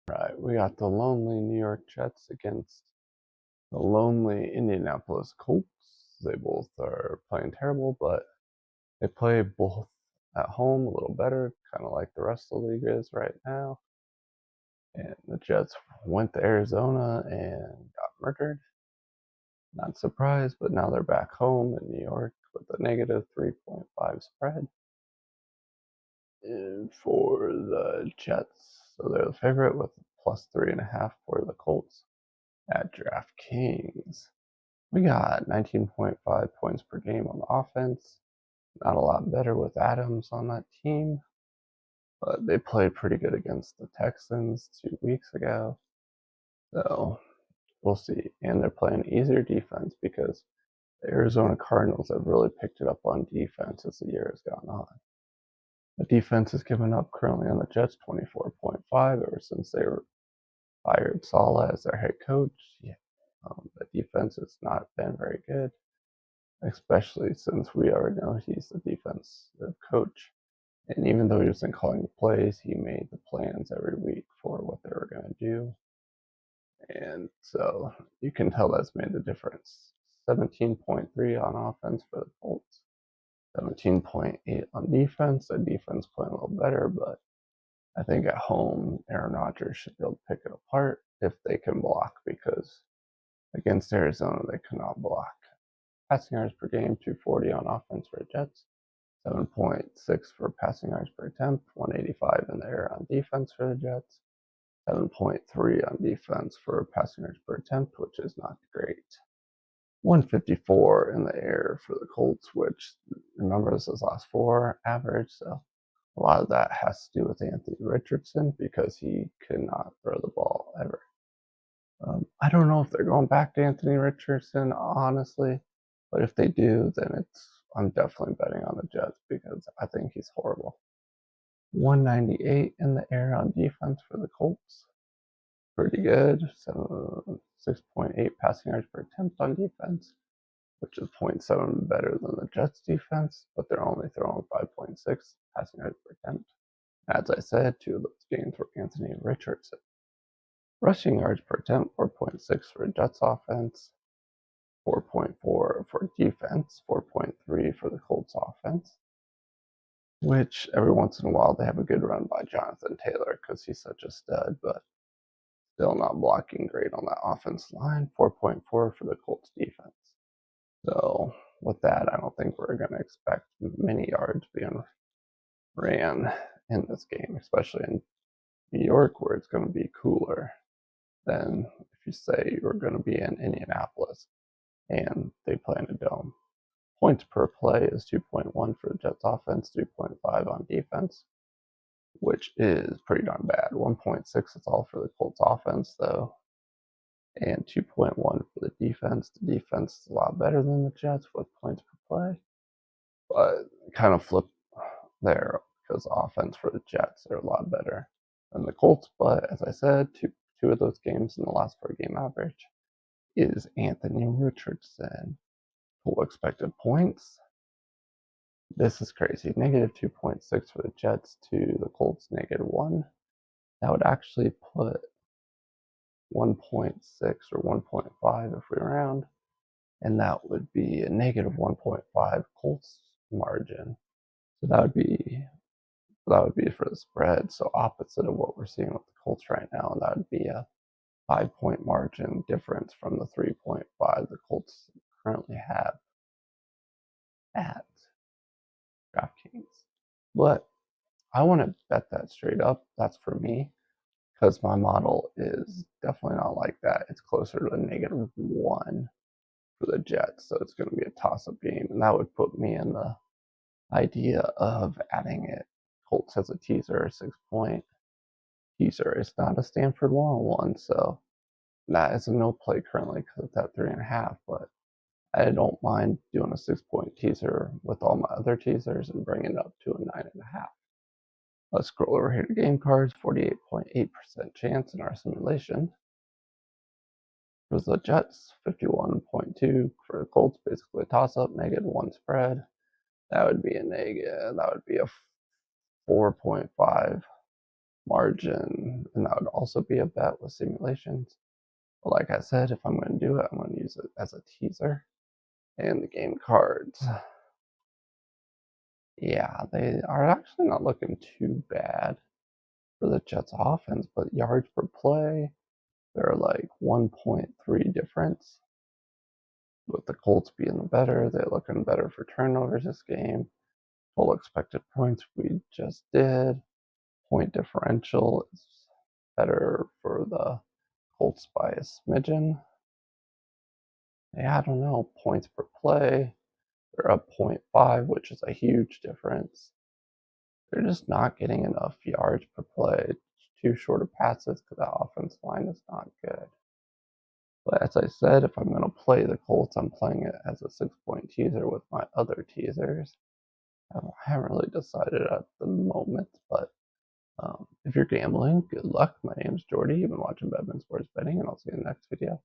Right, we got the lonely New York Jets against the lonely Indianapolis Colts. They both are playing terrible, but they play both at home a little better, kind of like the rest of the league is right now. And the Jets went to Arizona and got murdered. Not surprised, but now they're back home in New York with a negative 3.5 spread for the Jets. So they're the favorite with plus 3.5 for the Colts at DraftKings. We got 19.5 points per game on the offense. Not a lot better with Adams on that team, but they played pretty good against the Texans 2 weeks ago. So we'll see. And they're playing easier defense because the Arizona Cardinals have really picked it up on defense as the year has gone on. The defense has given up currently on the Jets 24.5 ever since they fired Saleh as their head coach. Yeah. The defense has not been very good, especially since we already know he's the defensive coach. And even though he wasn't calling the plays, he made the plans every week for what they were going to do. And so you can tell that's made the difference. 17.3 on offense for the Colts, 17.8 on defense. Their defense playing a little better, but I think at home, Aaron Rodgers should be able to pick it apart if they can block, because against Arizona, they could not block. Passing yards per game, 240 on offense for the Jets, 7.6 for passing yards per attempt, 185 in the air on defense for the Jets, 7.3 on defense for passing yards per attempt, which is not great. 154 in the air for the Colts, which, remember, this is last four average, so a lot of that has to do with Anthony Richardson because he could not throw the ball ever. I don't know if they're going back to Anthony Richardson, honestly, but if they do, then I'm definitely betting on the Jets because I think he's horrible. 198 in the air on defense for the Colts. Pretty good. So 6.8 passing yards per attempt on defense, which is 0.7 better than the Jets defense, but they're only throwing 5.6 passing yards per attempt. As I said, two of those games were Anthony Richardson. Rushing yards per attempt, 4.6 for Jets offense, 4.4 for defense, 4.3 for the Colts offense, which every once in a while they have a good run by Jonathan Taylor because he's such a stud, but still not blocking great on that offense line. 4.4 for the Colts defense. So with that, I don't think we're going to expect many yards being ran in this game, especially in New York where it's going to be cooler than if you say you're going to be in Indianapolis and they play in a dome. Points per play is 2.1 for the Jets offense, 3.5 on defense, which is pretty darn bad. 1.6 is all for the Colts offense, though, and 2.1 for the defense. The defense is a lot better than the Jets with points per play, but kind of flip there because offense for the Jets are a lot better than the Colts. But as I said, two of those games in the last four game average is Anthony Richardson. Full expected points. This is crazy. Negative 2.6 for the Jets to the Colts negative 1. That would actually put 1.6 or 1.5 if we round, and that would be a negative 1.5 Colts margin. So that would be for the spread. So opposite of what we're seeing with the Colts right now, and that would be a 5-point margin difference from the 3.5 the Colts currently have at DraftKings. But I want to bet that straight up. That's for me because my model is definitely not like that. It's closer to a negative 1 for the Jets. So it's going to be a toss up game. And that would put me in the idea of adding it. Colts has a teaser, a 6-point teaser. It's not a Stanford 101. So that is a no play currently because it's at 3.5. But I don't mind doing a 6-point teaser with all my other teasers and bringing it up to a 9.5. Let's scroll over here to game cards. 48.8% chance in our simulation. For the Jets, 51.2 for the Colts, basically a toss-up, negative 1 spread. That would be a 4.5 margin, and that would also be a bet with simulations. But like I said, if I'm going to do it, I'm going to use it as a teaser. And the game cards. Yeah, they are actually not looking too bad for the Jets offense, but yards per play, they're like 1.3 difference. With the Colts being better, they're looking better for turnovers this game. Full expected points we just did. Point differential is better for the Colts by a smidgen. Yeah, I don't know. Points per play, they're up 0.5, which is a huge difference. They're just not getting enough yards per play. Too short of passes because that offense line is not good. But as I said, if I'm going to play the Colts, I'm playing it as a 6-point teaser with my other teasers. I haven't really decided at the moment, but if you're gambling, good luck. My name's Jordy. You've been watching Bedman Sports Betting, and I'll see you in the next video.